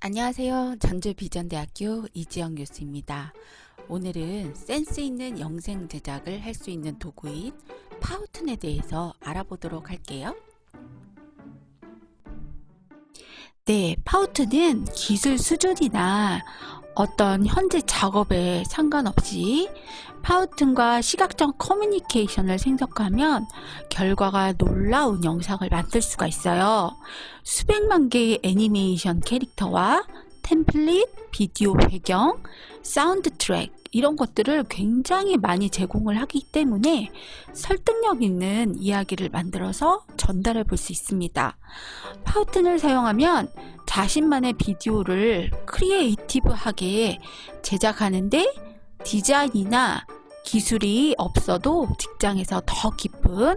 안녕하세요. 전주비전대학교 이지영 교수입니다. 오늘은 센스 있는 영상 제작을 할 수 있는 도구인 파우튼에 대해서 알아보도록 할게요. 네, 파우튼은 기술 수준이나 어떤 현재 작업에 상관없이 파우튼과 시각적 커뮤니케이션을 생성하면 결과가 놀라운 영상을 만들 수가 있어요. 수백만 개의 애니메이션 캐릭터와 템플릿, 비디오 배경, 사운드 트랙 이런 것들을 굉장히 많이 제공을 하기 때문에 설득력 있는 이야기를 만들어서 전달해 볼 수 있습니다. 파우튼을 사용하면 자신만의 비디오를 크리에이티브하게 제작하는데 디자인이나 기술이 없어도 직장에서 더 깊은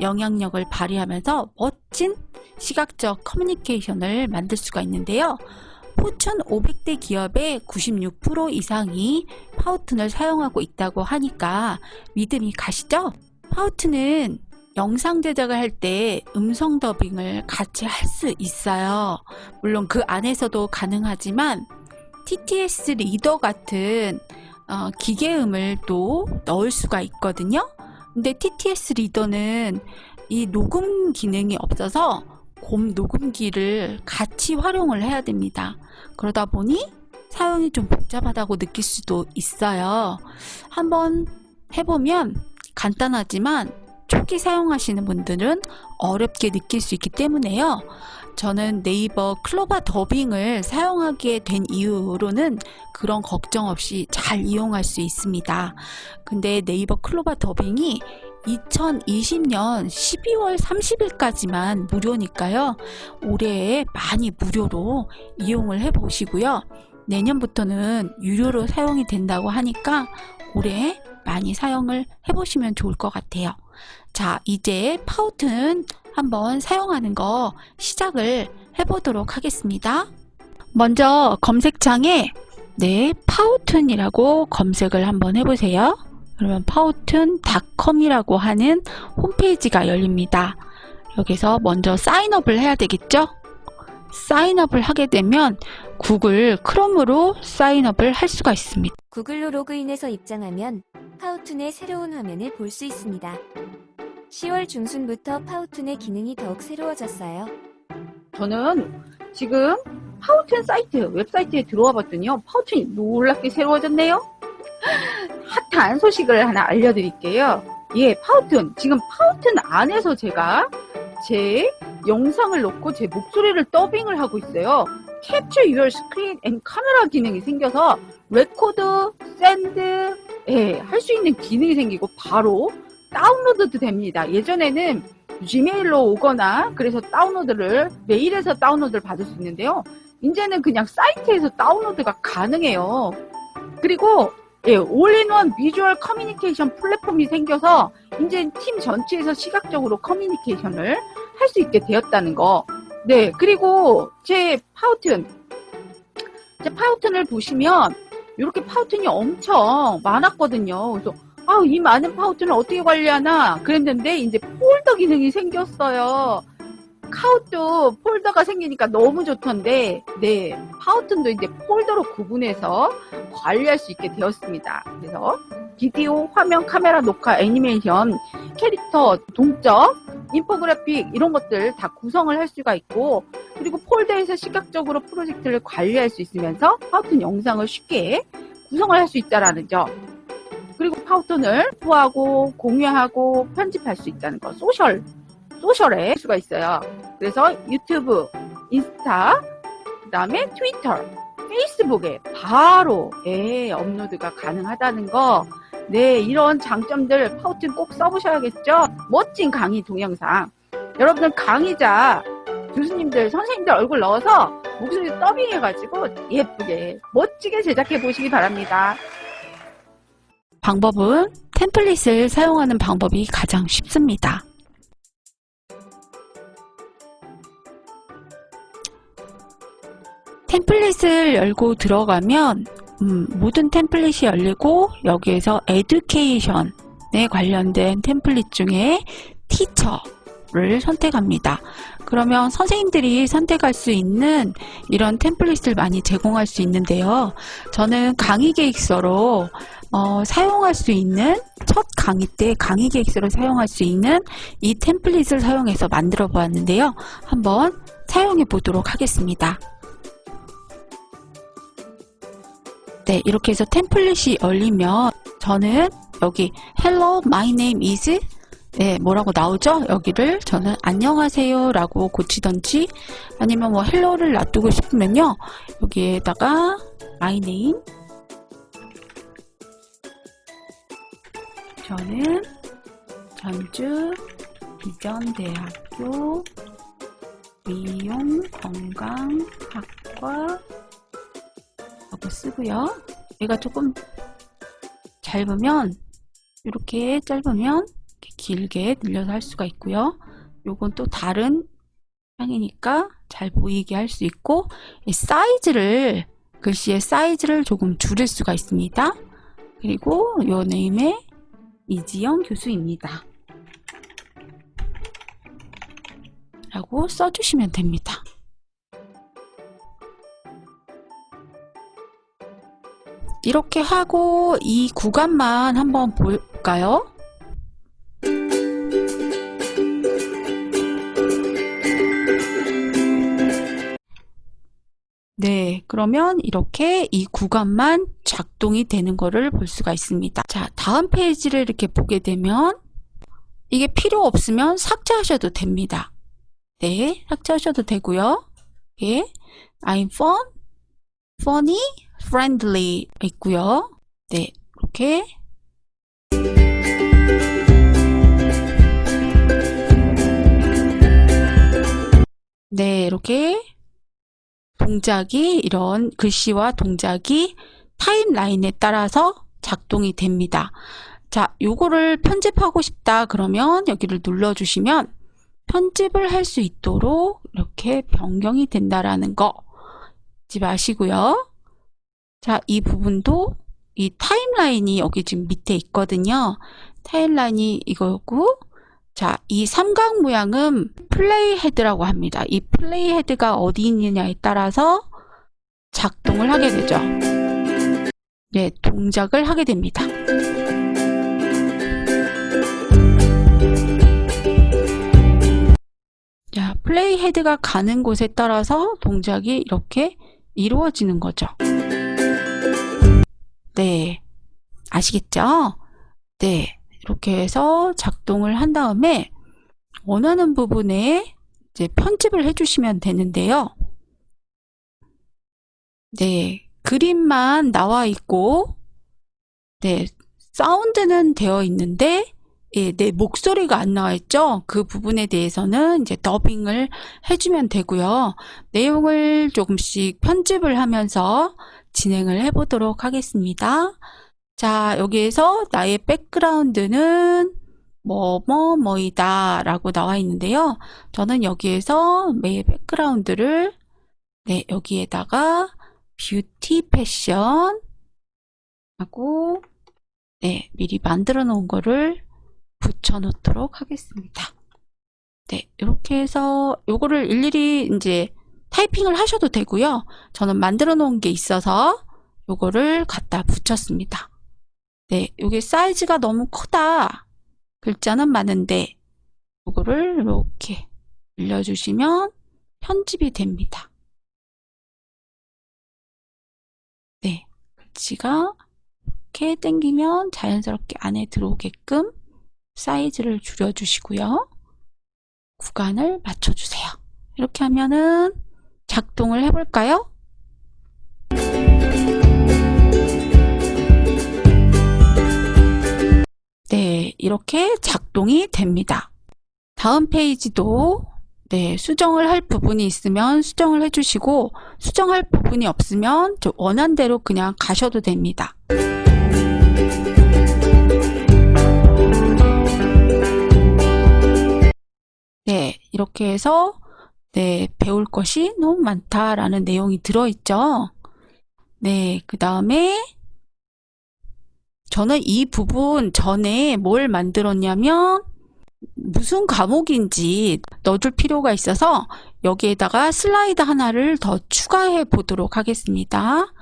영향력을 발휘하면서 멋진 시각적 커뮤니케이션을 만들 수가 있는데요. 포춘 500대 기업의 96% 이상이 파우튼을 사용하고 있다고 하니까 믿음이 가시죠? 파우튼은 영상 제작을 할 때 음성 더빙을 같이 할 수 있어요. 물론 그 안에서도 가능하지만 TTS 리더 같은 기계음을 또 넣을 수가 있거든요. 근데 TTS 리더는 이 녹음 기능이 없어서 곰 녹음기를 같이 활용을 해야 됩니다. 그러다 보니 사용이 좀 복잡하다고 느낄 수도 있어요. 한번 해보면 간단하지만 초기 사용하시는 분들은 어렵게 느낄 수 있기 때문에요. 저는 네이버 클로바 더빙을 사용하게 된 이유로는 그런 걱정 없이 잘 이용할 수 있습니다. 근데 네이버 클로바 더빙이 2020년 12월 30일까지만 무료니까요. 올해 많이 무료로 이용을 해 보시고요. 내년부터는 유료로 사용이 된다고 하니까 올해 많이 사용을 해 보시면 좋을 것 같아요. 자, 이제 파우튼 한번 사용하는 거 시작을 해 보도록 하겠습니다. 먼저 검색창에 파우튼이라고 검색을 한번 해보세요. 그러면 파우튼닷컴이라고 하는 홈페이지가 열립니다. 여기서 먼저 사인업을 해야 되겠죠? 사인업을 하게 되면 구글 크롬으로 사인업을 할 수가 있습니다. 구글로 로그인해서 입장하면 파우튼의 새로운 화면을 볼 수 있습니다. 10월 중순부터 파우튼의 기능이 더욱 새로워졌어요. 저는 지금 파우튼 사이트, 웹사이트에 들어와 봤더니요. 파우튼이 놀랍게 새로워졌네요. 핫한 소식을 하나 알려드릴게요. 예, 파우튼. 지금 파우튼 안에서 제가 제 영상을 넣고 제 목소리를 더빙을 하고 있어요. Capture Your Screen and Camera 기능이 생겨서 레코드, 샌드, 할 수 있는 기능이 생기고 바로 다운로드도 됩니다. 예전에는 지메일로 오거나 그래서 메일에서 다운로드를 받을 수 있는데요. 이제는 그냥 사이트에서 다운로드가 가능해요. 그리고 올인원 비주얼 커뮤니케이션 플랫폼이 생겨서 이제 팀 전체에서 시각적으로 커뮤니케이션을 할 수 있게 되었다는 거. 네, 그리고 제 파우튼을 보시면 이렇게 파우튼이 엄청 많았거든요. 그래서 이 많은 파우튼을 어떻게 관리하나 그랬는데 이제 폴더 기능이 생겼어요. 카우트 폴더가 생기니까 너무 좋던데, 파우튼도 이제 폴더로 구분해서 관리할 수 있게 되었습니다. 그래서 비디오, 화면, 카메라, 녹화, 애니메이션, 캐릭터, 동적, 인포그래픽 이런 것들 다 구성을 할 수가 있고, 그리고 폴더에서 시각적으로 프로젝트를 관리할 수 있으면서 파우튼 영상을 쉽게 구성을 할 수 있다라는 점. 그리고 파우튼을 포하고 공유하고 편집할 수 있다는 거. 소셜에 할 수가 있어요. 그래서 유튜브, 인스타, 그 다음에 트위터, 페이스북에 바로 업로드가 가능하다는 거. 네, 이런 장점들 파우튼 꼭 써보셔야겠죠? 멋진 강의 동영상. 여러분들 강의자, 교수님들, 선생님들 얼굴 넣어서 목소리 더빙해가지고 예쁘게, 멋지게 제작해 보시기 바랍니다. 방법은 템플릿을 사용하는 방법이 가장 쉽습니다. 템플릿을 열고 들어가면 모든 템플릿이 열리고 여기에서 에듀케이션에 관련된 템플릿 중에 티처를 선택합니다. 그러면 선생님들이 선택할 수 있는 이런 템플릿을 많이 제공할 수 있는데요. 저는 강의 계획서로 사용할 수 있는 첫 강의 때 강의 계획서로 사용할 수 있는 이 템플릿을 사용해서 만들어 보았는데요. 한번 사용해 보도록 하겠습니다. 네, 이렇게 해서 템플릿이 열리면 저는 여기 Hello, my name is 네, 뭐라고 나오죠? 여기를 저는 안녕하세요 라고 고치던지 아니면 뭐 헬로를 놔두고 싶으면요. 여기에다가 my name 저는 전주 비전대학교 미용건강학과 라고 쓰고요. 얘가 조금 짧으면 이렇게 짧으면 길게 늘려서 할 수가 있고요. 요건 또 다른 향이니까 잘 보이게 할 수 있고 이 사이즈를 글씨의 사이즈를 조금 줄일 수가 있습니다. 그리고 요 네임에 이지영 교수입니다. 라고 써주시면 됩니다. 이렇게 하고 이 구간만 한번 볼까요? 네, 그러면 이렇게 이 구간만 작동이 되는 거를 볼 수가 있습니다. 자, 다음 페이지를 이렇게 보게 되면 이게 필요 없으면 삭제하셔도 됩니다. 네, 삭제하셔도 되고요. 예, I'm fun, funny, friendly 있고요. 네, 이렇게 네, 이렇게 동작이 이런 글씨와 동작이 타임라인에 따라서 작동이 됩니다. 자, 요거를 편집하고 싶다 그러면 여기를 눌러주시면 편집을 할 수 있도록 이렇게 변경이 된다라는 거 잊지 마시고요. 자, 이 부분도 이 타임라인이 여기 지금 밑에 있거든요. 타임라인이 이거고 자, 이 삼각 모양은 플레이 헤드라고 합니다. 이 플레이 헤드가 어디 있느냐에 따라서 작동을 하게 되죠. 네, 동작을 하게 됩니다. 자, 플레이 헤드가 가는 곳에 따라서 동작이 이렇게 이루어지는 거죠. 네, 아시겠죠? 네. 이렇게 해서 작동을 한 다음에 원하는 부분에 이제 편집을 해주시면 되는데요. 네, 그림만 나와 있고, 네, 사운드는 되어 있는데, 예, 내 목소리가 안 나와 있죠? 그 부분에 대해서는 이제 더빙을 해주면 되고요. 내용을 조금씩 편집을 하면서 진행을 해보도록 하겠습니다. 자, 여기에서 나의 백그라운드는 뭐이다 라고 나와 있는데요. 저는 여기에서 매의 백그라운드를 네, 여기에다가 뷰티 패션 하고 네, 미리 만들어 놓은 거를 붙여 놓도록 하겠습니다. 네, 이렇게 해서 요거를 일일이 이제 타이핑을 하셔도 되고요. 저는 만들어 놓은 게 있어서 요거를 갖다 붙였습니다. 네, 요게 사이즈가 너무 크다. 글자는 많은데 요거를 이렇게 늘려주시면 편집이 됩니다. 네, 글씨가 이렇게 당기면 자연스럽게 안에 들어오게끔 사이즈를 줄여주시고요. 구간을 맞춰주세요. 이렇게 하면은 작동을 해볼까요? 네, 이렇게 작동이 됩니다. 다음 페이지도 네, 수정을 할 부분이 있으면 수정을 해주시고 수정할 부분이 없으면 원하는 대로 그냥 가셔도 됩니다. 네, 이렇게 해서 네, 배울 것이 너무 많다라는 내용이 들어있죠. 네, 그 다음에 저는 이 부분 전에 뭘 만들었냐면 무슨 과목인지 넣어줄 필요가 있어서 여기에다가 슬라이드 하나를 더 추가해 보도록 하겠습니다.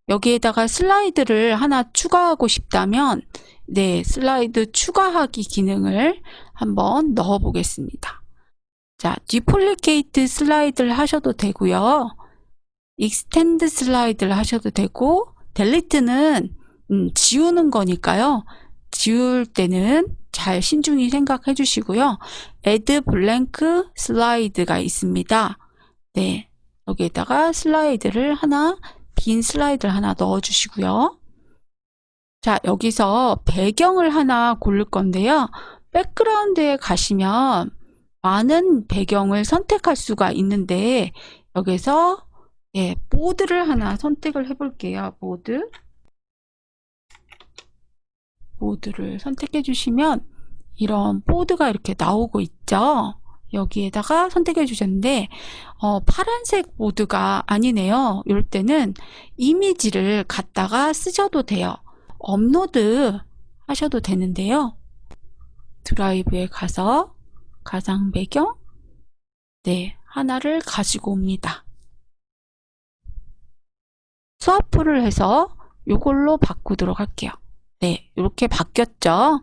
여기에다가 슬라이드를 하나 추가하고 싶다면 네, 슬라이드 추가하기 기능을 한번 넣어 보겠습니다. 자, 디플리케이트 슬라이드를 하셔도 되고요. 익스텐드 슬라이드를 하셔도 되고, 델리트는 지우는 거니까요. 지울 때는 잘 신중히 생각해 주시고요. add blank 슬라이드가 있습니다. 네, 여기에다가 슬라이드를 하나, 빈 슬라이드를 하나 넣어 주시고요. 자, 여기서 배경을 하나 고를 건데요. 백그라운드에 가시면 많은 배경을 선택할 수가 있는데 여기서 예, 보드를 하나 선택을 해 볼게요. 보드를 선택해 주시면 이런 보드가 이렇게 나오고 있죠. 여기에다가 선택해 주셨는데 파란색 보드가 아니네요. 이럴 때는 이미지를 갖다가 쓰셔도 돼요. 업로드 하셔도 되는데요. 드라이브에 가서 가상 배경 네, 하나를 가지고 옵니다. 스와프를 해서 이걸로 바꾸도록 할게요. 네, 이렇게 바뀌었죠.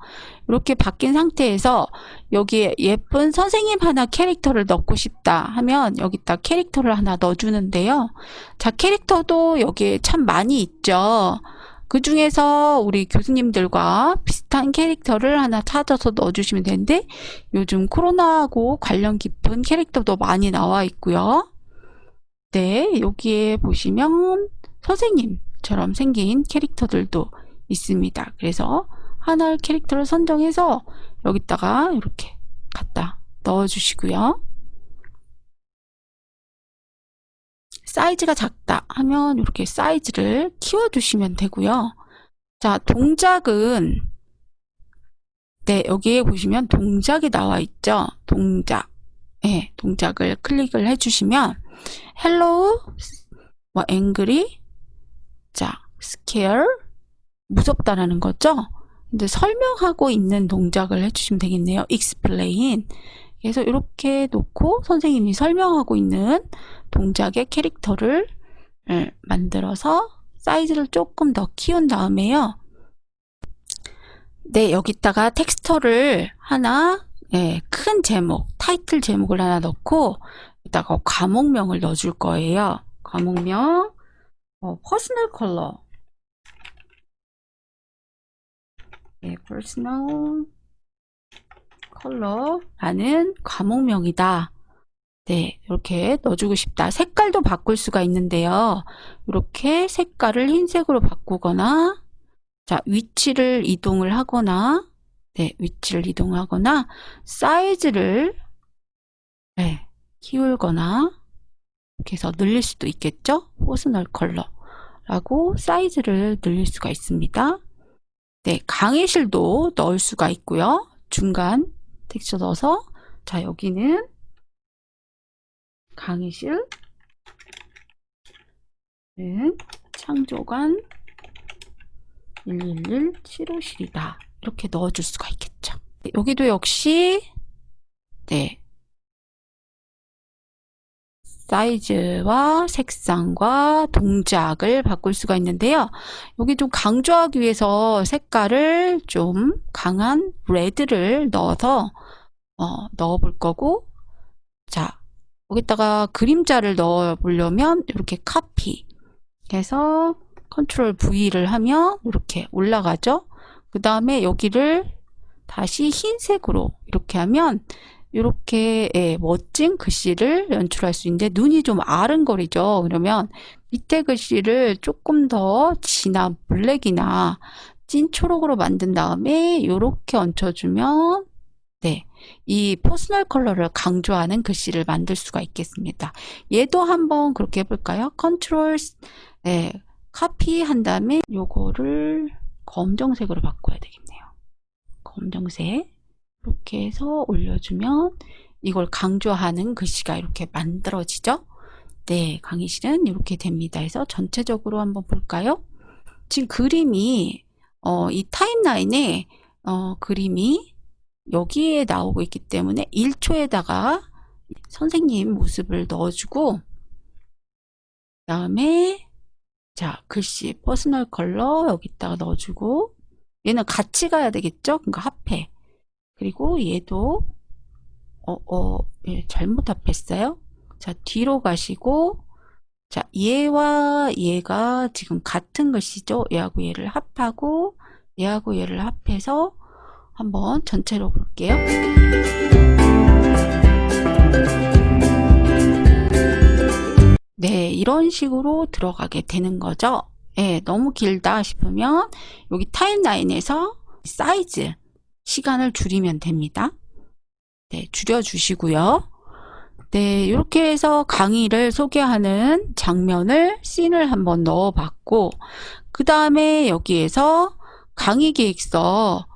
이렇게 바뀐 상태에서 여기에 예쁜 선생님 하나 캐릭터를 넣고 싶다 하면 여기다 캐릭터를 하나 넣어주는데요. 자, 캐릭터도 여기에 참 많이 있죠. 그 중에서 우리 교수님들과 비슷한 캐릭터를 하나 찾아서 넣어주시면 되는데 요즘 코로나하고 관련 깊은 캐릭터도 많이 나와 있고요. 네, 여기에 보시면 선생님처럼 생긴 캐릭터들도 있습니다. 그래서 하나의 캐릭터를 선정해서 여기다가 이렇게 갖다 넣어주시고요. 사이즈가 작다 하면 이렇게 사이즈를 키워주시면 되고요. 자, 동작은 네, 여기에 보시면 동작이 나와 있죠. 동작. 네, 동작을 클릭을 해주시면 hello, 뭐 angry, 자, scare, 무섭다라는 거죠. 근데 설명하고 있는 동작을 해주시면 되겠네요. explain. 그래서 이렇게 놓고 선생님이 설명하고 있는 동작의 캐릭터를 만들어서 사이즈를 조금 더 키운 다음에요. 네, 여기다가 텍스처를 하나, 네, 큰 제목, 타이틀 제목을 하나 넣고 여기다가 과목명을 넣어줄 거예요. 과목명, 퍼스널 컬러. 네, 퍼스널 컬러라는 과목명이다. 네, 이렇게 넣어주고 싶다. 색깔도 바꿀 수가 있는데요. 이렇게 색깔을 흰색으로 바꾸거나, 자, 위치를 이동을 하거나, 네, 위치를 이동하거나, 사이즈를, 네, 키울거나, 이렇게 해서 늘릴 수도 있겠죠? 퍼스널 컬러라고 사이즈를 늘릴 수가 있습니다. 네, 강의실도 넣을 수가 있고요. 중간 텍스처 넣어서, 자, 여기는 강의실, 창조관 111 치료실이다. 이렇게 넣어줄 수가 있겠죠. 네, 여기도 역시 네, 사이즈와 색상과 동작을 바꿀 수가 있는데요. 여기 좀 강조하기 위해서 색깔을 좀 강한 레드를 넣어서 넣어 볼 거고, 자, 여기다가 그림자를 넣어 보려면 이렇게 카피 해서 컨트롤 V를 하면 이렇게 올라가죠. 그 다음에 여기를 다시 흰색으로 이렇게 하면 이렇게 멋진 글씨를 연출할 수 있는데 눈이 좀 아른거리죠. 그러면 밑에 글씨를 조금 더 진한 블랙이나 찐 초록으로 만든 다음에 이렇게 얹혀주면 네, 이 퍼스널 컬러를 강조하는 글씨를 만들 수가 있겠습니다. 얘도 한번 그렇게 해볼까요? 컨트롤 카피 한 다음에 요거를 검정색으로 바꿔야 되겠네요. 검정색 이렇게 해서 올려주면 이걸 강조하는 글씨가 이렇게 만들어지죠. 네, 강의실은 이렇게 됩니다. 해서 전체적으로 한번 볼까요? 지금 그림이 이 타임라인에 그림이 여기에 나오고 있기 때문에 1초에다가 선생님 모습을 넣어주고, 그다음에 자, 글씨 퍼스널 컬러 여기다가 넣어주고, 얘는 같이 가야 되겠죠? 그러니까 합해. 그리고 얘도 예, 잘못 합했어요. 자, 뒤로 가시고, 자, 얘와 얘가 지금 같은 글씨죠? 얘하고 얘를 합하고, 얘하고 얘를 합해서 한번 전체로 볼게요. 네, 이런 식으로 들어가게 되는 거죠. 예, 너무 길다 싶으면 여기 타임라인에서 사이즈, 시간을 줄이면 됩니다. 네, 줄여주시고요. 네, 이렇게 해서 강의를 소개하는 장면을, 씬을 한번 넣어봤고, 그 다음에 여기에서 강의 계획서,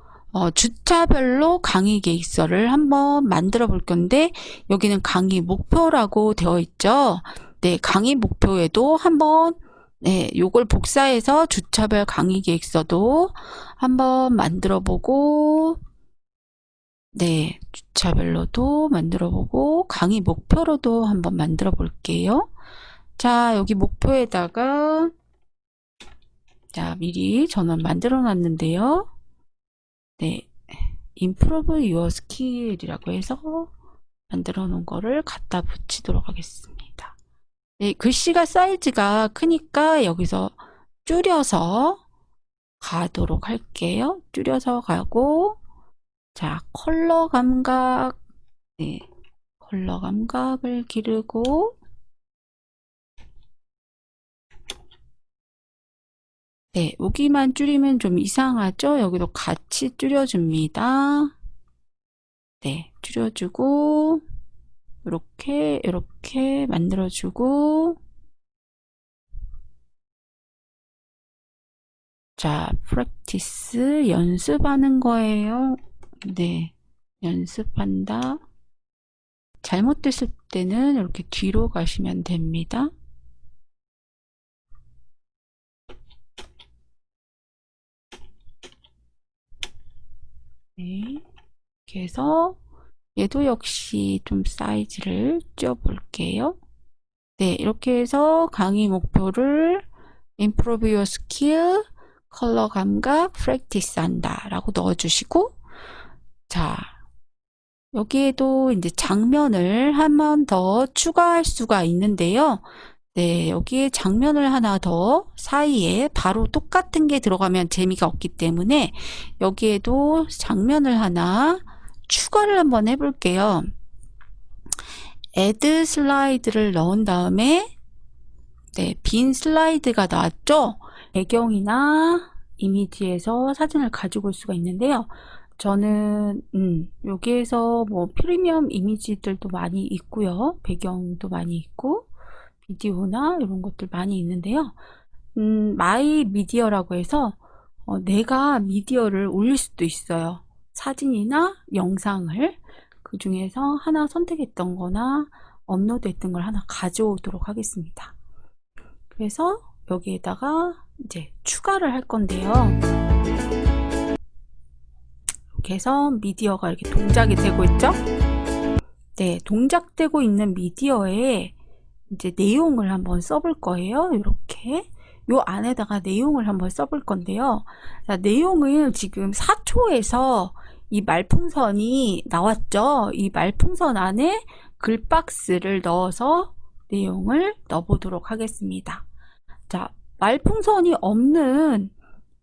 주차별로 강의 계획서를 한번 만들어 볼 건데, 여기는 강의 목표라고 되어 있죠. 네, 강의 목표에도 한번, 네, 요걸 복사해서 주차별 강의 계획서도 한번 만들어 보고, 네, 주차별로도 만들어 보고, 강의 목표로도 한번 만들어 볼게요. 자, 여기 목표에다가, 자, 미리 저는 만들어 놨는데요. 네, improve your skill이라고 해서 만들어 놓은 거를 갖다 붙이도록 하겠습니다. 네, 글씨가 사이즈가 크니까 여기서 줄여서 가도록 할게요. 줄여서 가고, 자, 컬러 감각, 네, 컬러 감각을 기르고, 네, 여기만 줄이면 좀 이상하죠? 여기도 같이 줄여줍니다. 네, 줄여주고, 이렇게 만들어주고, 자, practice, 연습하는 거예요. 네, 연습한다. 잘못됐을 때는 이렇게 뒤로 가시면 됩니다. 네, 이렇게 해서 얘도 역시 좀 사이즈를 쪄볼게요. 네, 이렇게 해서 강의 목표를 improve your skill, 컬러 감각, practice 한다 라고 넣어주시고, 자, 여기에도 이제 장면을 한 번 더 추가할 수가 있는데요. 네, 여기에 장면을 하나 더 사이에 바로 똑같은 게 들어가면 재미가 없기 때문에 여기에도 장면을 하나 추가를 한번 해볼게요. add 슬라이드를 넣은 다음에, 네, 빈 슬라이드가 나왔죠? 배경이나 이미지에서 사진을 가지고 올 수가 있는데요. 저는 여기에서 뭐 프리미엄 이미지들도 많이 있고요. 배경도 많이 있고 비디오나 이런 것들 많이 있는데요. 마이 미디어라고 해서 내가 미디어를 올릴 수도 있어요. 사진이나 영상을 그 중에서 하나 선택했던 거나 업로드했던 걸 하나 가져오도록 하겠습니다. 그래서 여기에다가 이제 추가를 할 건데요. 이렇게 해서 미디어가 이렇게 동작이 되고 있죠? 네, 동작되고 있는 미디어에 이제 내용을 한번 써볼 거예요. 이렇게 요 안에다가 내용을 한번 써볼 건데요. 자, 내용을 지금 4초에서 이 말풍선이 나왔죠. 이 말풍선 안에 글박스를 넣어서 내용을 넣어보도록 하겠습니다. 자, 말풍선이 없는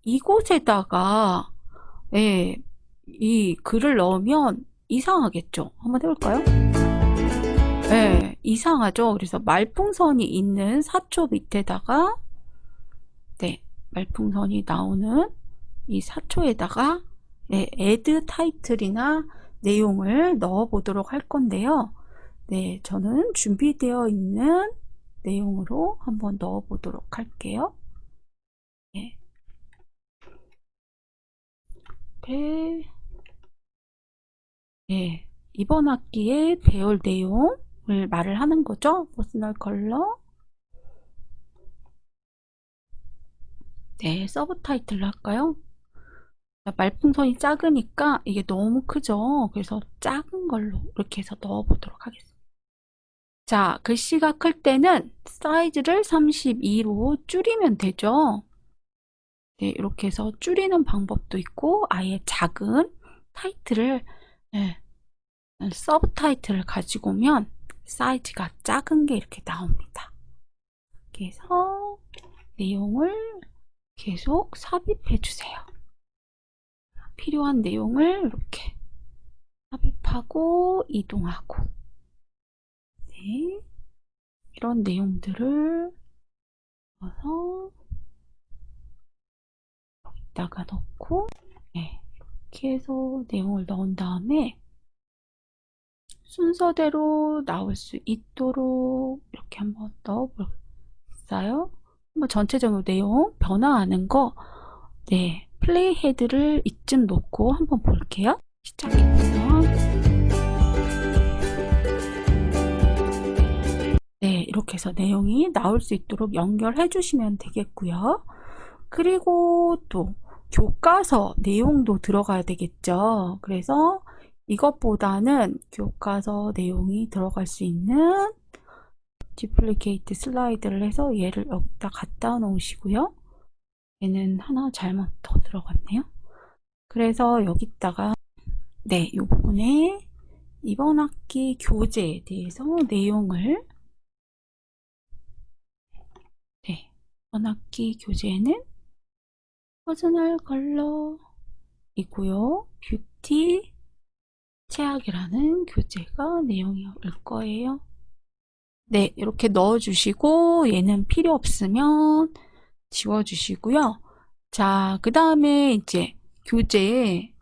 이곳에다가 예, 이 글을 넣으면 이상하겠죠. 한번 해볼까요? 네, 이상하죠. 그래서 말풍선이 있는 4초 밑에다가 네, 말풍선이 나오는 이 4초에다가 네, add 타이틀이나 내용을 넣어 보도록 할 건데요. 네, 저는 준비되어 있는 내용으로 한번 넣어 보도록 할게요. 네. 이렇게 네, 이번 학기에 배울 내용을 말을 하는 거죠. 퍼스널 컬러. 네, 서브 타이틀로 할까요? 말풍선이 작으니까 이게 너무 크죠. 그래서 작은 걸로 이렇게 해서 넣어보도록 하겠습니다. 자, 글씨가 클 때는 사이즈를 32로 줄이면 되죠. 네, 이렇게 해서 줄이는 방법도 있고 아예 작은 타이틀을 네, 서브 타이틀을 가지고 오면 사이즈가 작은 게 이렇게 나옵니다. 그래서 내용을 계속 삽입해 주세요. 필요한 내용을 이렇게 삽입하고 이동하고 네, 이런 내용들을 넣어서 여기다가 넣고 네, 이렇게 해서 내용을 넣은 다음에 순서대로 나올 수 있도록 이렇게 한번 넣어볼까요? 한번 전체적으로 내용 변화하는 거 네, 플레이 헤드를 이쯤 놓고 한번 볼게요. 시작해보면 네, 이렇게 해서 내용이 나올 수 있도록 연결해 주시면 되겠고요. 그리고 또 교과서 내용도 들어가야 되겠죠. 그래서 이것보다는 교과서 내용이 들어갈 수 있는 디플리케이트 슬라이드를 해서 얘를 여기다 갖다 놓으시고요. 얘는 하나 잘못 더 들어갔네요. 그래서 여기다가 네, 이 부분에 이번 학기 교재에 대해서 내용을 네, 이번 학기 교재는 퍼스널 컬러이고요. 뷰티 체학이라는 교재가 내용이 올 거예요. 네, 이렇게 넣어주시고 얘는 필요 없으면 지워주시고요. 자, 그 다음에 이제 교재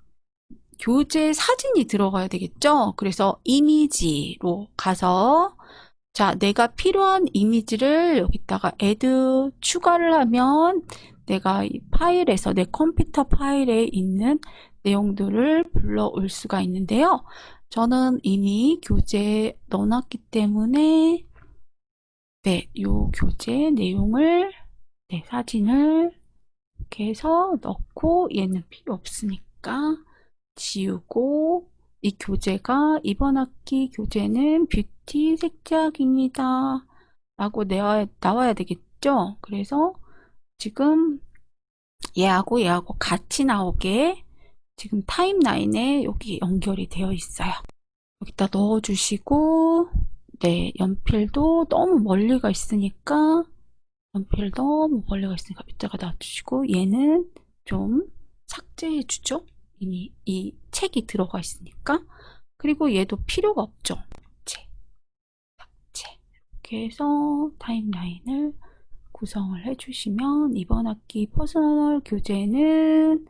사진이 들어가야 되겠죠? 그래서 이미지로 가서 자, 내가 필요한 이미지를 여기다가 add 추가를 하면 내가 이 파일에서 내 컴퓨터 파일에 있는 내용들을 불러올 수가 있는데요. 저는 이미 교재에 넣어놨기 때문에 네, 요 교재 내용을 네, 사진을 이렇게 해서 넣고 얘는 필요 없으니까 지우고 이 교재가 이번 학기 교재는 뷰티 색작입니다 라고 나와야 되겠죠. 그래서 지금 얘하고 같이 나오게 지금 타임라인에 여기 연결이 되어 있어요. 여기다 넣어주시고 네, 연필도 너무 멀리가 있으니까 연필 너무 멀리가 있으니까 밑에가 놔두시고 얘는 좀 삭제해 주죠. 이미 이 책이 들어가 있으니까. 그리고 얘도 필요가 없죠. 삭제. 이렇게 해서 타임라인을 구성을 해주시면 이번 학기 퍼스널 교재는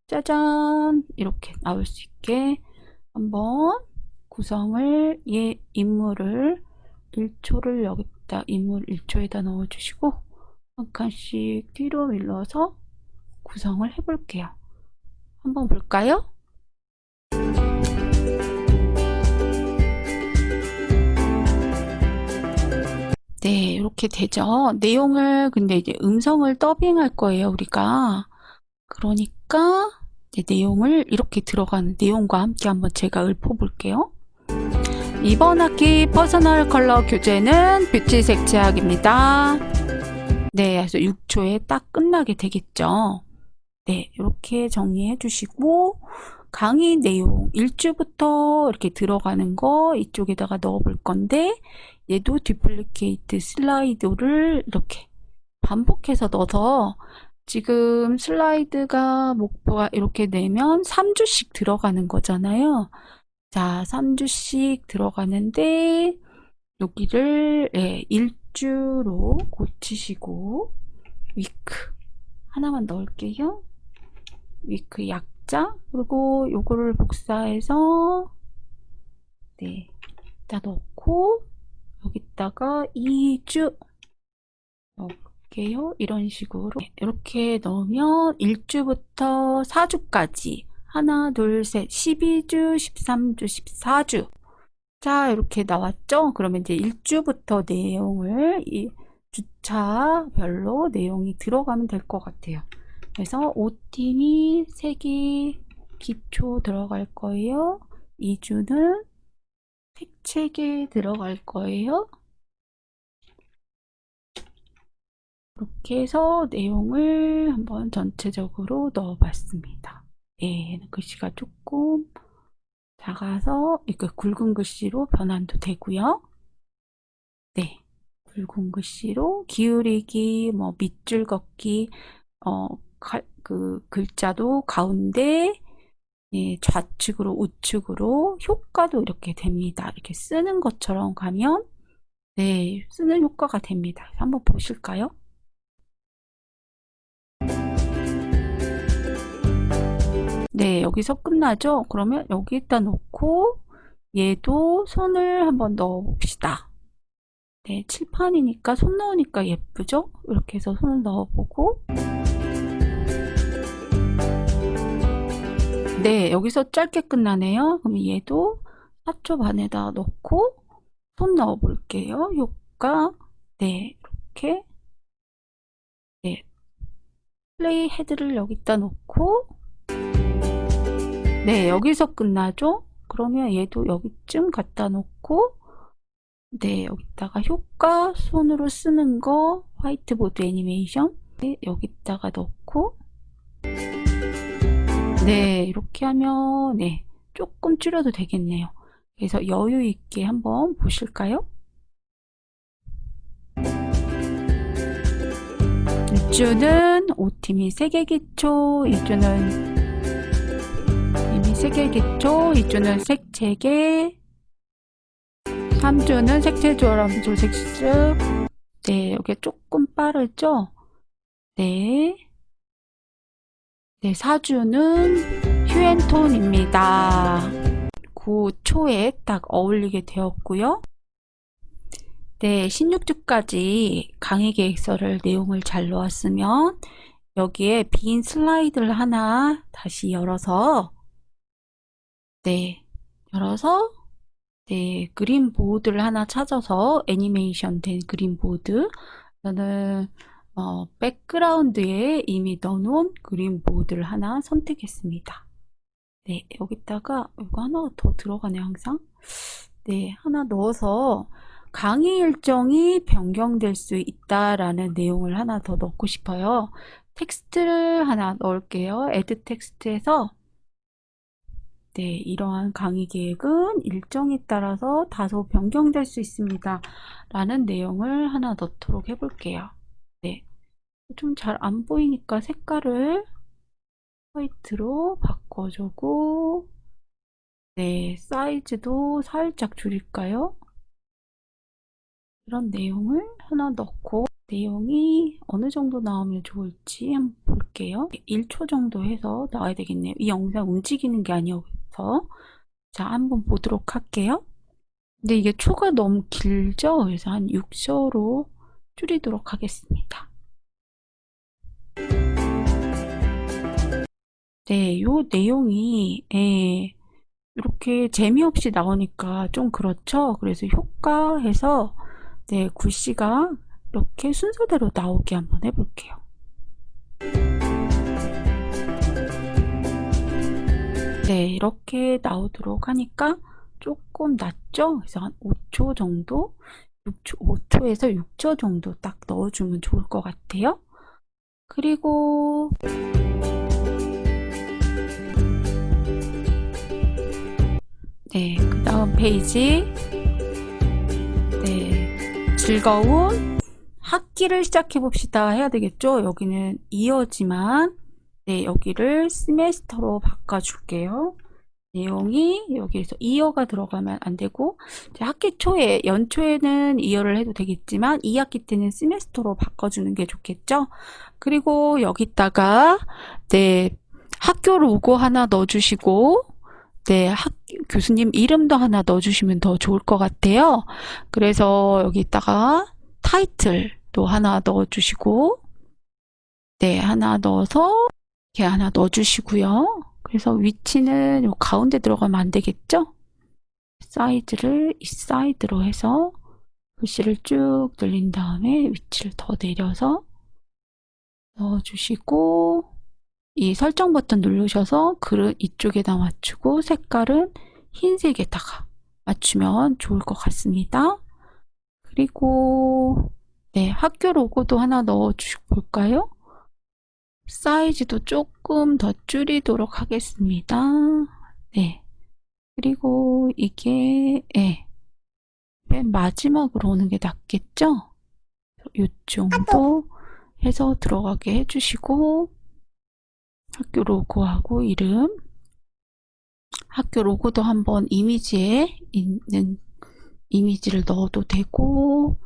짜잔 이렇게 나올 수 있게 한번 구성을 얘 인물을 1초를 여기다 인물 1초에다 넣어주시고 한 칸씩 뒤로 밀러서 구성을 해볼게요. 한번 볼까요? 네, 이렇게 되죠. 내용을 근데 이제 음성을 더빙할 거예요, 우리가. 그러니까 이제 내용을 이렇게 들어가는 내용과 함께 한번 제가 읊어볼게요. 이번 학기 퍼스널 컬러 교재는 뷰티 색채학입니다. 네, 그래서 6초에 딱 끝나게 되겠죠. 네, 이렇게 정리해 주시고 강의 내용 1주부터 이렇게 들어가는 거 이쪽에다가 넣어 볼 건데 얘도 디플리케이트 슬라이드를 이렇게 반복해서 넣어서 지금 슬라이드가 목표가 이렇게 내면 3주씩 들어가는 거잖아요. 자, 3주씩 들어가는데 여기를 1주로 고치시고 위크 하나만 넣을게요. 위크 약자 그리고 요거를 복사해서 네, 여기다 넣고 여기다가 2주 넣을게요. 이런 식으로 이렇게 넣으면 1주부터 4주까지 하나, 둘, 셋, 12주, 13주, 14주 자, 이렇게 나왔죠? 그러면 이제 1주부터 내용을 이 주차별로 내용이 들어가면 될 것 같아요. 그래서 O팀이 색이 기초 들어갈 거예요. 2주는 색채계 들어갈 거예요. 이렇게 해서 내용을 한번 전체적으로 넣어봤습니다. 예, 글씨가 조금 작아서 이렇게 굵은 글씨로 변환도 되고요. 네, 굵은 글씨로 기울이기, 뭐 밑줄 긋기, 그 글자도 가운데 예, 좌측으로 우측으로 효과도 이렇게 됩니다. 이렇게 쓰는 것처럼 가면 네, 쓰는 효과가 됩니다. 한번 보실까요? 네, 여기서 끝나죠? 그러면 여기다 놓고 얘도 손을 한번 넣어 봅시다. 네, 칠판이니까 손 넣으니까 예쁘죠? 이렇게 해서 손을 넣어보고 네, 여기서 짧게 끝나네요. 그럼 얘도 4초 반에다 넣고 손 넣어 볼게요. 효과 네, 이렇게 네, 플레이 헤드를 여기다 놓고 네, 여기서 끝나죠? 그러면 얘도 여기쯤 갖다 놓고 네, 여기다가 효과 손으로 쓰는 거 화이트보드 애니메이션 네, 여기다가 넣고 네, 이렇게 하면 네, 조금 줄여도 되겠네요. 그래서 여유 있게 한번 보실까요? 1주는 O팀이 색의 기초, 2주는 이미 색의 기초, 2주는 색채계, 3주는 색채 조합 조색습. 네, 여기 조금 빠르죠? 네. 네, 4주는 휴앤톤입니다. 9초에 딱 어울리게 되었고요. 네, 16주까지 강의 계획서를 내용을 잘 놓았으면 여기에 빈 슬라이드를 하나 다시 열어서 네, 네, 그림 보드를 하나 찾아서 애니메이션 된 그림 보드 저는 백그라운드에 이미 넣어놓은 그림 보드를 하나 선택했습니다. 네, 여기다가 이거 하나 더 들어가네 항상. 네, 하나 넣어서 강의 일정이 변경될 수 있다라는 내용을 하나 더 넣고 싶어요. 텍스트를 하나 넣을게요. 애드 텍스트에서 네, 이러한 강의 계획은 일정에 따라서 다소 변경될 수 있습니다. 라는 내용을 하나 넣도록 해볼게요. 네, 좀 잘 안 보이니까 색깔을 화이트로 바꿔주고 네, 사이즈도 살짝 줄일까요? 이런 내용을 하나 넣고 내용이 어느 정도 나오면 좋을지 한번 볼게요. 1초 정도 해서 나와야 되겠네요. 이 영상 움직이는 게 아니어서 자, 한번 보도록 할게요. 근데 이게 초가 너무 길죠? 그래서 한 6초로 줄이도록 하겠습니다. 네, 요 내용이 이렇게 재미없이 나오니까 좀 그렇죠? 그래서 효과해서 네, 글씨가 이렇게 순서대로 나오게 한번 해볼게요. 네, 이렇게 나오도록 하니까 조금 낮죠? 그래서 한 5초 정도, 5초에서 6초 정도 딱 넣어주면 좋을 것 같아요. 그리고 네, 그 다음 페이지 네, 즐거운 학기를 시작해 봅시다 해야 되겠죠? 여기는 이어지만 네, 여기를 세메스터로 바꿔줄게요. 내용이 여기에서 이어가 들어가면 안 되고 학기 초에 연초에는 이어를 해도 되겠지만 2학기 때는 세메스터로 바꿔주는 게 좋겠죠. 그리고 여기다가 네, 학교 로고 하나 넣어주시고 네, 교수님 이름도 하나 넣어주시면 더 좋을 것 같아요. 그래서 여기다가 타이틀도 하나 넣어주시고 네, 하나 넣어서 이렇게 하나 넣어주시고요. 그래서 위치는 요 가운데 들어가면 안 되겠죠? 사이즈를 이 사이드로 해서 글씨를 쭉 늘린 다음에 위치를 더 내려서 넣어주시고 이 설정 버튼 누르셔서 글은 이쪽에다 맞추고 색깔은 흰색에다가 맞추면 좋을 것 같습니다. 그리고 네, 학교 로고도 하나 넣어볼까요? 사이즈도 조금 더 줄이도록 하겠습니다. 네. 그리고 이게 맨 마지막으로 오는 게 낫겠죠? 이 정도 해서 들어가게 해주시고 학교 로고하고 이름 학교 로고도 한번 이미지에 있는 이미지를 넣어도 되고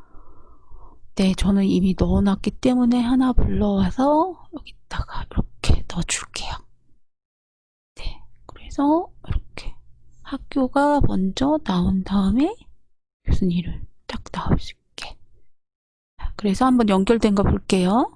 네, 저는 이미 넣어놨기 때문에 하나 불러와서 여기다가 이렇게 넣어줄게요. 네, 그래서 이렇게 학교가 먼저 나온 다음에 무슨 이름 딱 나올 수 있게. 그래서 한번 연결된 거 볼게요.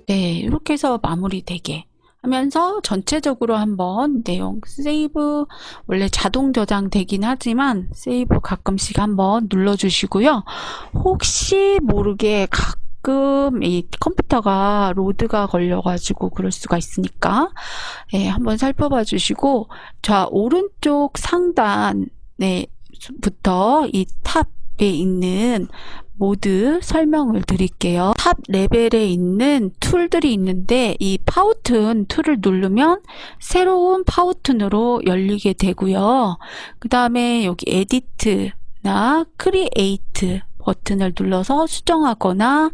네, 이렇게 해서 마무리되게 하면서 전체적으로 한번 내용 세이브 원래 자동 저장 되긴 하지만 세이브 가끔씩 한번 눌러주시고요. 혹시 모르게 가끔 이 컴퓨터가 로드가 걸려가지고 그럴 수가 있으니까 한번 살펴봐 주시고 자 오른쪽 상단부터 이 탑에 있는 모드 설명을 드릴게요. 탑 레벨에 있는 툴들이 있는데 이 파우튼 툴을 누르면 새로운 파우튼으로 열리게 되고요. 그 다음에 여기 에디트나 크리에이트 버튼을 눌러서 수정하거나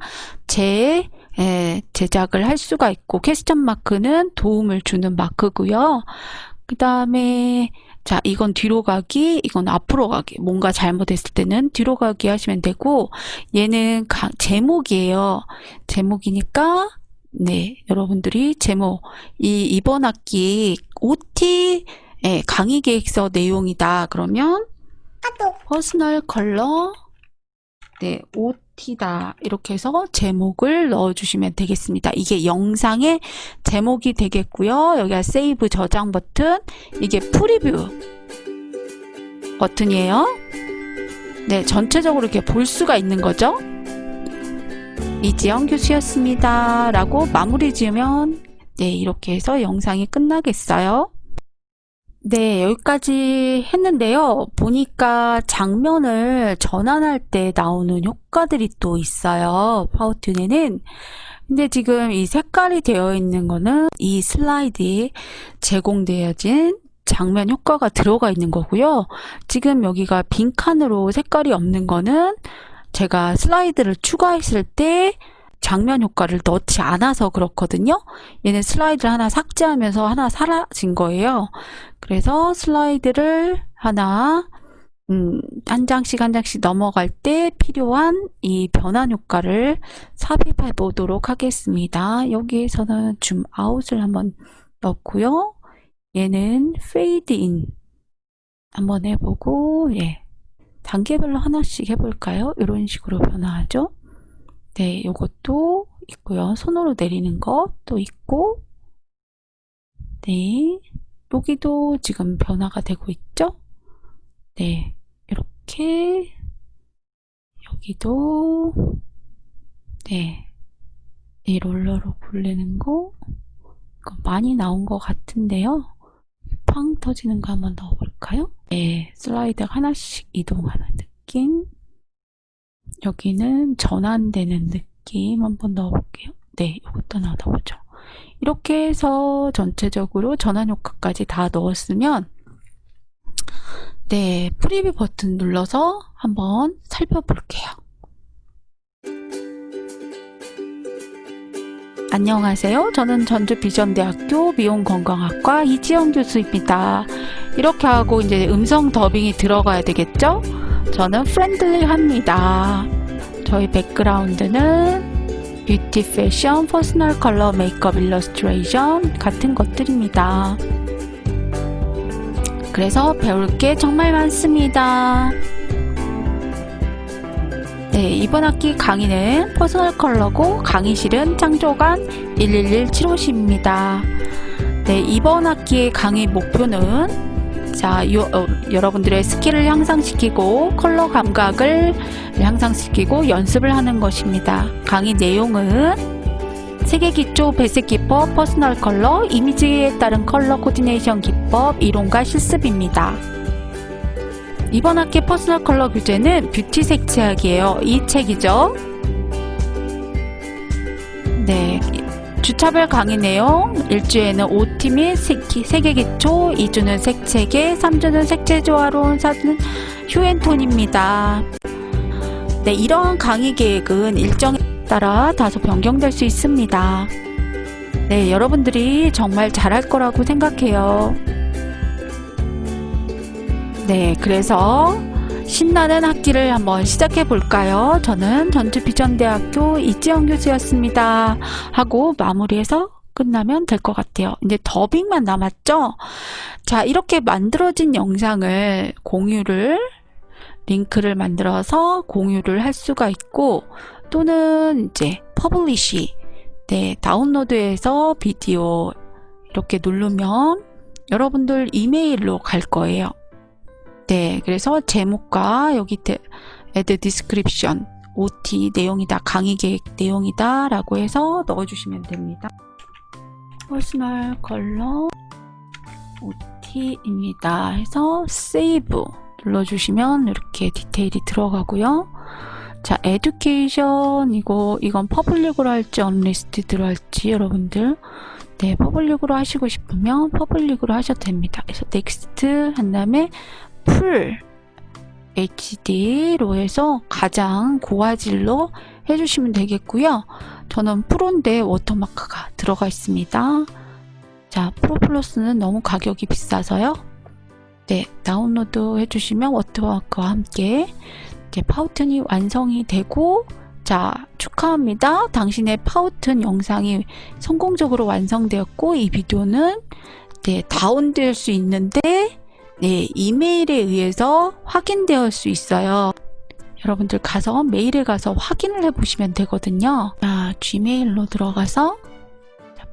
제작을 할 수가 있고 퀘스천 마크는 도움을 주는 마크고요. 그 다음에 자 이건 뒤로 가기 이건 앞으로 가기 뭔가 잘못했을 때는 뒤로 가기 하시면 되고 얘는 제목이에요. 제목이니까 네 여러분들이 제목 이번 학기 OT 강의 계획서 내용이다 그러면 퍼스널 컬러 네 OT다 이렇게 해서 제목을 넣어주시면 되겠습니다. 이게 영상의 제목이 되겠고요. 여기가 세이브 저장 버튼 이게 프리뷰 버튼이에요. 네 전체적으로 이렇게 볼 수가 있는 거죠. 이지영 교수였습니다 라고 마무리 지으면 네 이렇게 해서 영상이 끝나겠어요. 네, 여기까지 했는데요. 보니까 장면을 전환할 때 나오는 효과들이 또 있어요. 파워툰에는. 근데 지금 이 색깔이 되어 있는 거는 이 슬라이드에 제공되어진 장면 효과가 들어가 있는 거고요. 지금 여기가 빈칸으로 색깔이 없는 거는 제가 슬라이드를 추가했을 때 장면 효과를 넣지 않아서 그렇거든요. 얘는 슬라이드를 하나 삭제하면서 하나 사라진 거예요. 그래서 슬라이드를 하나 한 장씩 한 장씩 넘어갈 때 필요한 이 변환 효과를 삽입해 보도록 하겠습니다. 여기에서는 줌 아웃을 한번 넣고요. 얘는 페이드 인 한번 해보고 단계별로 하나씩 해볼까요? 이런 식으로 변화하죠. 네, 요것도 있고요. 손으로 내리는 것도 있고 네, 여기도 지금 변화가 되고 있죠? 네, 이렇게 여기도 네, 이 롤러로 굴리는 거 이거 많이 나온 것 같은데요. 팡 터지는 거 한번 넣어볼까요? 네, 슬라이드가 하나씩 이동하는 느낌. 여기는 전환되는 느낌 한번 넣어볼게요. 네, 이것도 넣어보죠. 이렇게 해서 전체적으로 전환 효과까지 다 넣었으면 네, 프리뷰 버튼 눌러서 한번 살펴볼게요. 안녕하세요. 저는 전주비전대학교 미용건강학과 이지영 교수입니다. 이렇게 하고 이제 음성 더빙이 들어가야 되겠죠? 저는 프렌들리합니다. 저희 백그라운드는 뷰티 패션, 퍼스널 컬러, 메이크업, 일러스트레이션 같은 것들입니다. 그래서 배울 게 정말 많습니다. 네, 이번 학기 강의는 퍼스널 컬러고 강의실은 창조관 111 7호실입니다. 네, 이번 학기의 강의 목표는 자, 여러분들의 스킬을 향상시키고 컬러 감각을 향상시키고 연습을 하는 것입니다. 강의 내용은 세계 기초 배색 기법, 퍼스널 컬러, 이미지에 따른 컬러 코디네이션 기법, 이론과 실습입니다. 이번 학기 퍼스널 컬러 교재는 뷰티 색채학이에요. 이 책이죠. 네. 주차별 강의 내용 1주에는 OT 및 세계 기초, 2주는 색채계, 3주는 색채 조화로운 4주는 휴앤톤입니다. 네, 이러한 강의 계획은 일정에 따라 다소 변경될 수 있습니다. 네, 여러분들이 정말 잘할 거라고 생각해요. 네, 그래서 신나는 학기를 한번 시작해 볼까요? 저는 전주비전대학교 이지영 교수였습니다. 하고 마무리해서 끝나면 될 것 같아요. 이제 더빙만 남았죠? 자, 이렇게 만들어진 영상을 링크를 만들어서 공유를 할 수가 있고, 또는 이제 퍼블리시, 네, 다운로드해서 비디오 이렇게 누르면 여러분들 이메일로 갈 거예요. 네, 그래서 제목과 여기 add description, OT 내용이다, 강의 계획 내용이다 라고 해서 넣어주시면 됩니다. 퍼스널 컬러 OT입니다 해서 save 눌러주시면 이렇게 디테일이 들어가고요. 자, education, 이건 퍼블릭으로 할지 언리스티드로 할지 여러분들, 네, 퍼블릭으로 하시고 싶으면 퍼블릭으로 하셔도 됩니다. 그래서 next 한 다음에 풀 HD로 해서 가장 고화질로 해주시면 되겠고요. 저는 프로인데 워터마크가 들어가 있습니다. 자, 프로 플러스는 너무 가격이 비싸서요. 네, 다운로드 해주시면 워터마크와 함께 이제 파우튼이 완성이 되고, 자, 축하합니다. 당신의 파우튼 영상이 성공적으로 완성되었고, 이 비디오는 네, 다운될 수 있는데, 네, 이메일에 의해서 확인될 수 있어요. 여러분들 가서 메일에 가서 확인을 해보시면 되거든요. 자, Gmail로 들어가서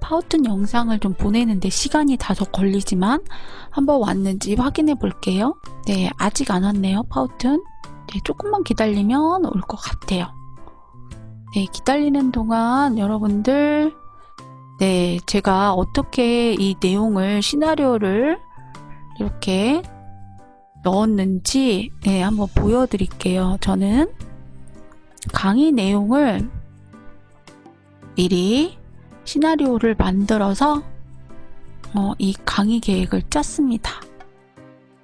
파우튼 영상을 좀 보내는데 시간이 다소 걸리지만 한번 왔는지 확인해 볼게요. 네, 아직 안 왔네요. 파우튼. 네, 조금만 기다리면 올 것 같아요. 네, 기다리는 동안 여러분들, 네, 제가 어떻게 이 내용을, 시나리오를 이렇게 넣었는지, 네, 한번 보여드릴게요. 저는 강의 내용을 미리 시나리오를 만들어서 이 강의 계획을 짰습니다.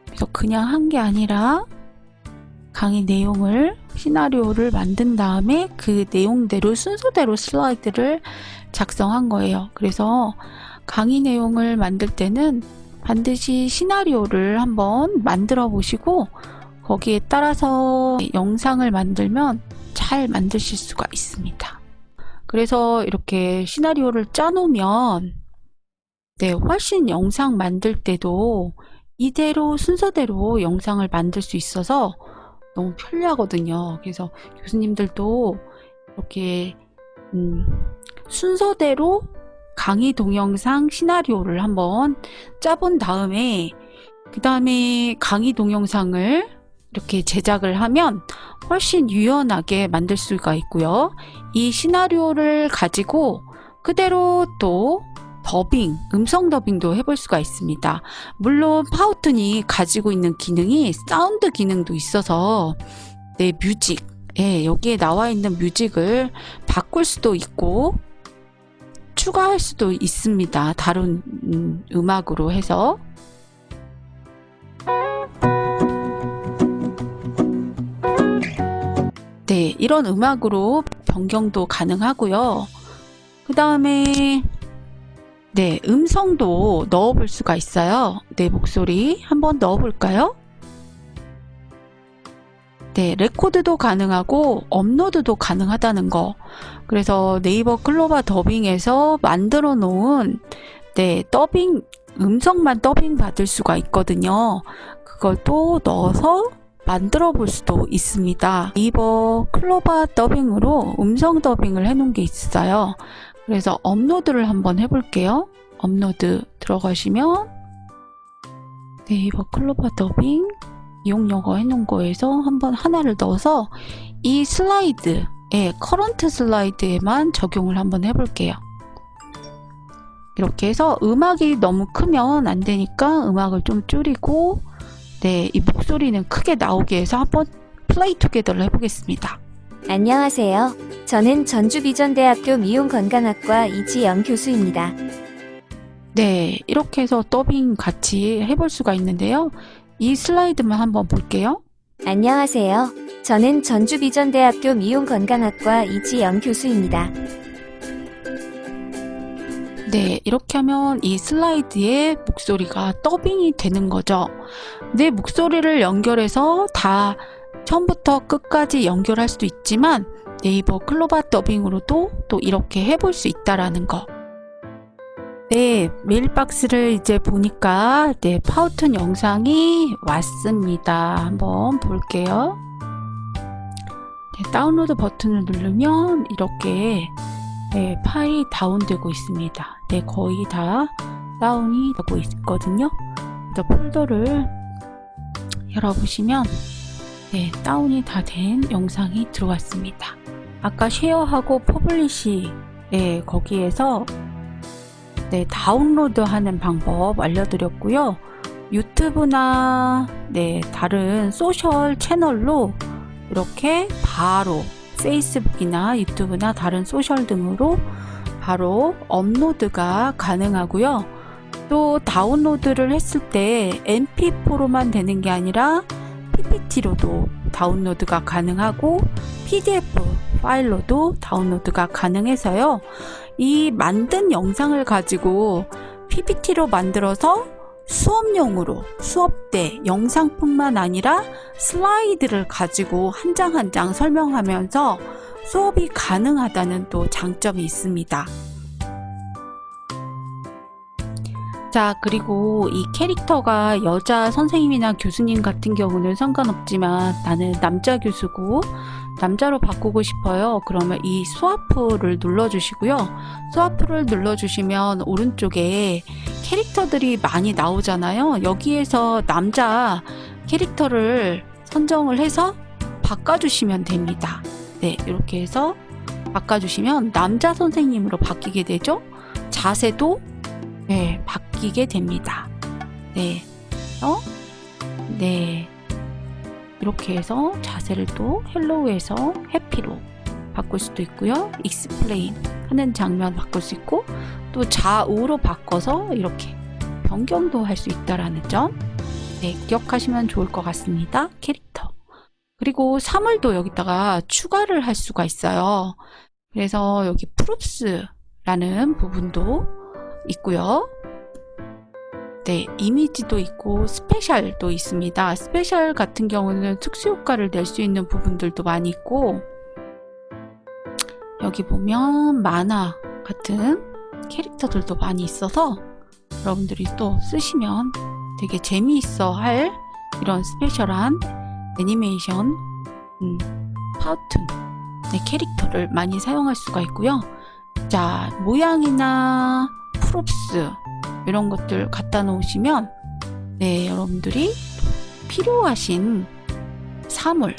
그래서 그냥 한 게 아니라 강의 내용을, 시나리오를 만든 다음에 그 내용대로 순서대로 슬라이드를 작성한 거예요. 그래서 강의 내용을 만들 때는 반드시 시나리오를 한번 만들어 보시고 거기에 따라서 영상을 만들면 잘 만드실 수가 있습니다. 그래서 이렇게 시나리오를 짜놓으면 네, 훨씬 영상 만들 때도 이대로 순서대로 영상을 만들 수 있어서 너무 편리하거든요. 그래서 교수님들도 이렇게 순서대로 강의 동영상 시나리오를 한번 짜본 다음에 그 다음에 강의 동영상을 이렇게 제작을 하면 훨씬 유연하게 만들 수가 있고요. 이 시나리오를 가지고 그대로 또 더빙, 음성 더빙도 해볼 수가 있습니다. 물론 파우튼이 가지고 있는 기능이 사운드 기능도 있어서 네, 뮤직, 예, 여기에 나와 있는 뮤직을 바꿀 수도 있고 추가할 수도 있습니다. 다른 음악으로 해서. 네, 이런 음악으로 변경도 가능하고요. 그 다음에 네, 음성도 넣어볼 수가 있어요. 내 목소리 한번 넣어볼까요? 네, 레코드도 가능하고 업로드도 가능하다는 거. 그래서 네이버 클로바 더빙에서 만들어 놓은 네, 더빙, 음성만 더빙 받을 수가 있거든요. 그걸 또 넣어서 만들어 볼 수도 있습니다. 네이버 클로바 더빙으로 음성 더빙을 해 놓은 게 있어요. 그래서 업로드를 한번 해볼게요. 업로드 들어가시면 네이버 클로버 더빙 이용 영어 해놓은 거에서 한번 하나를 넣어서 이 슬라이드, 커런트 슬라이드에만 적용을 한번 해볼게요. 이렇게 해서 음악이 너무 크면 안 되니까 음악을 좀 줄이고, 네, 이 목소리는 크게 나오게 해서 한번 플레이 투게더를 해보겠습니다. 안녕하세요. 저는 전주비전대학교 미용건강학과 이지영 교수입니다. 네, 이렇게 해서 더빙 같이 해볼 수가 있는데요. 이 슬라이드만 한번 볼게요. 안녕하세요. 저는 전주비전대학교 미용건강학과 이지영 교수입니다. 네, 이렇게 하면 이 슬라이드에 목소리가 더빙이 되는 거죠. 내 목소리를 연결해서 다 처음부터 끝까지 연결할 수도 있지만 네이버 클로버 더빙으로도 또 이렇게 해볼 수 있다라는 거. 네, 메일박스를 이제 보니까 네, 파우튼 영상이 왔습니다. 한번 볼게요. 네, 다운로드 버튼을 누르면 이렇게 네, 파일이 다운되고 있습니다. 네, 거의 다 다운이 되고 있거든요. 그래서 폴더를 열어보시면 네, 다운이 다 된 영상이 들어왔습니다. 아까 쉐어하고 퍼블리시 네, 거기에서 네, 다운로드 하는 방법 알려드렸고요. 유튜브나 네, 다른 소셜 채널로 이렇게 바로 페이스북이나 유튜브나 다른 소셜 등으로 바로 업로드가 가능하고요. 또 다운로드를 했을 때 mp4로만 되는 게 아니라 ppt로도 다운로드가 가능하고 pdf 파일로도 다운로드가 가능해서요. 이 만든 영상을 가지고 ppt로 만들어서 수업용으로 수업 때 영상뿐만 아니라 슬라이드를 가지고 한 장 한 장 설명하면서 수업이 가능하다는 또 장점이 있습니다. 자, 그리고 이 캐릭터가 여자 선생님이나 교수님 같은 경우는 상관없지만 나는 남자 교수고 남자로 바꾸고 싶어요. 그러면 이 스와프를 눌러주시고요. 스와프를 눌러주시면 오른쪽에 캐릭터들이 많이 나오잖아요. 여기에서 남자 캐릭터를 선정을 해서 바꿔주시면 됩니다. 네, 이렇게 해서 바꿔주시면 남자 선생님으로 바뀌게 되죠. 자세도 네, 바뀌게 됩니다. 네, 네, 이렇게 해서 자세를 또 헬로우에서 해피로 바꿀 수도 있고요. 익스플레인 하는 장면 바꿀 수 있고 또 좌우로 바꿔서 이렇게 변경도 할 수 있다라는 점 네, 기억하시면 좋을 것 같습니다. 캐릭터. 그리고 사물도 여기다가 추가를 할 수가 있어요. 그래서 여기 프롭스라는 부분도 있고요. 네, 이미지도 있고 스페셜도 있습니다. 스페셜 같은 경우는 특수효과를 낼 수 있는 부분들도 많이 있고 여기 보면 만화 같은 캐릭터들도 많이 있어서 여러분들이 또 쓰시면 되게 재미있어 할 이런 스페셜한 애니메이션 파우튼 네, 캐릭터를 많이 사용할 수가 있고요. 자, 모양이나 프롭스 이런 것들 갖다 놓으시면 네, 여러분들이 필요하신 사물을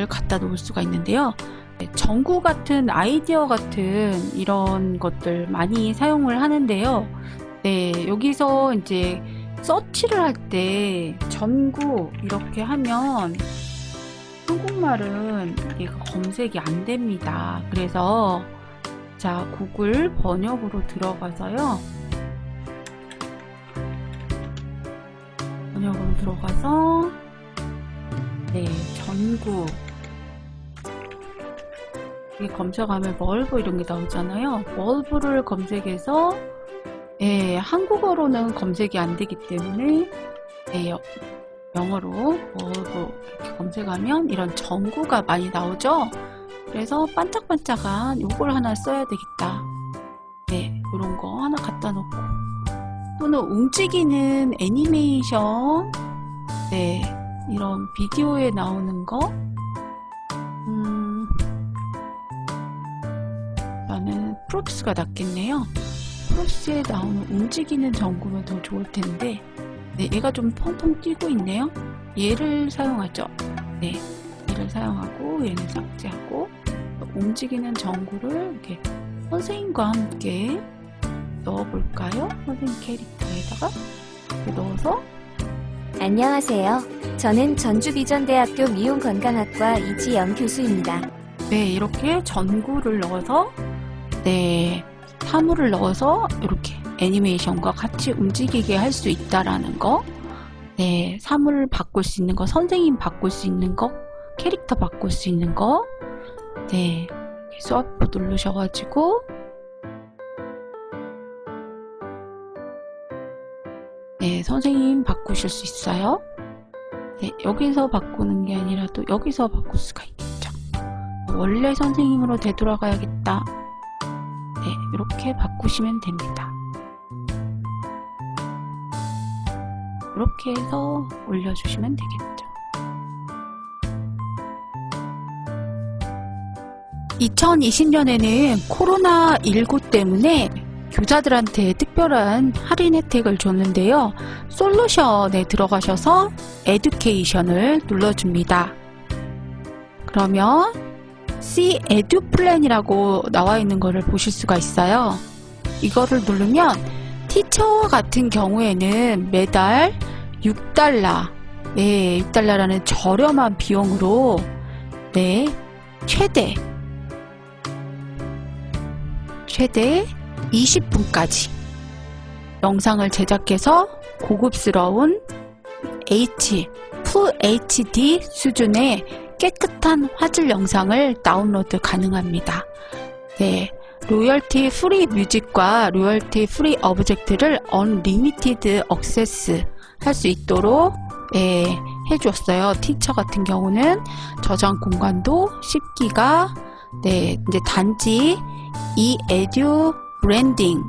갖다 놓을 수가 있는데요. 네, 전구 같은 아이디어 같은 이런 것들 많이 사용을 하는데요. 네, 여기서 이제 서치를 할 때 전구 이렇게 하면 한국말은 얘가 검색이 안 됩니다. 그래서 자, 구글 번역으로 들어가서요. 번역으로 들어가서 네, 전구 이게 검색하면 멀브 이런 게 나오잖아요. 멀브를 검색해서 예, 한국어로는 검색이 안 되기 때문에 예, 영어로 멀브 이렇게 검색하면 이런 전구가 많이 나오죠. 그래서 반짝반짝한 요걸 하나 써야 되겠다. 네, 이런 거 하나 갖다 놓고 또는 움직이는 애니메이션 네, 이런 비디오에 나오는 거 나는 프롭스가 낫겠네요. 프롭스에 나오는 움직이는 전구면 더 좋을 텐데 네, 얘가 좀 펑펑 뛰고 있네요. 얘를 사용하죠. 네, 얘를 사용하고 얘는 삭제하고 움직이는 전구를 이렇게 선생님과 함께 넣어볼까요? 선생님 캐릭터에다가 이렇게 넣어서 안녕하세요. 저는 전주비전대학교 미용건강학과 이지영 교수입니다. 네, 이렇게 전구를 넣어서 네, 사물을 넣어서 이렇게 애니메이션과 같이 움직이게 할 수 있다라는 거. 네, 사물을 바꿀 수 있는 거, 선생님 바꿀 수 있는 거, 캐릭터 바꿀 수 있는 거. 네, 스와프 누르셔가지고 네, 선생님 바꾸실 수 있어요. 네, 여기서 바꾸는 게 아니라 또 여기서 바꿀 수가 있겠죠. 원래 선생님으로 되돌아가야겠다. 네, 이렇게 바꾸시면 됩니다. 이렇게 해서 올려주시면 되겠죠. 2020년에는 코로나19 때문에 교사들한테 특별한 할인 혜택을 줬는데요. 솔루션에 들어가셔서 에듀케이션을 눌러줍니다. 그러면 C 에듀 플랜이라고 나와 있는 거를 보실 수가 있어요. 이거를 누르면 티처와 같은 경우에는 매달 6달러, 네, 6달러라는 저렴한 비용으로 네, 최대 20분까지 영상을 제작해서 고급스러운 Full HD 수준의 깨끗한 화질 영상을 다운로드 가능합니다. 네, 로열티 프리 뮤직과 로열티 프리 오브젝트를 언리미티드 액세스 할 수 있도록 해주었어요. 티처 같은 경우는 저장 공간도 10기가, 네, 이제 단지 이 에듀 브랜딩,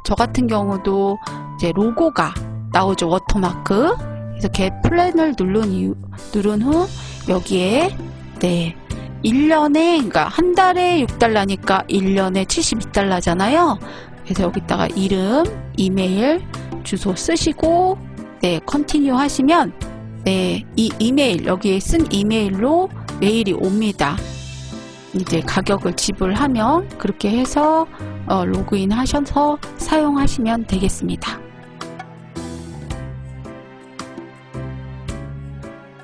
저 같은 경우도 이제 로고가 나오죠. 워터마크. 그래서 겟 플랜을 누른 후 여기에 네, 1년에, 그러니까 한 달에 6달러니까 1년에 72달러잖아요. 그래서 여기다가 이름, 이메일, 주소 쓰시고 네, 컨티뉴 하시면 네, 이 이메일, 여기에 쓴 이메일로 메일이 옵니다. 이제 가격을 지불하면 그렇게 해서 로그인 하셔서 사용하시면 되겠습니다.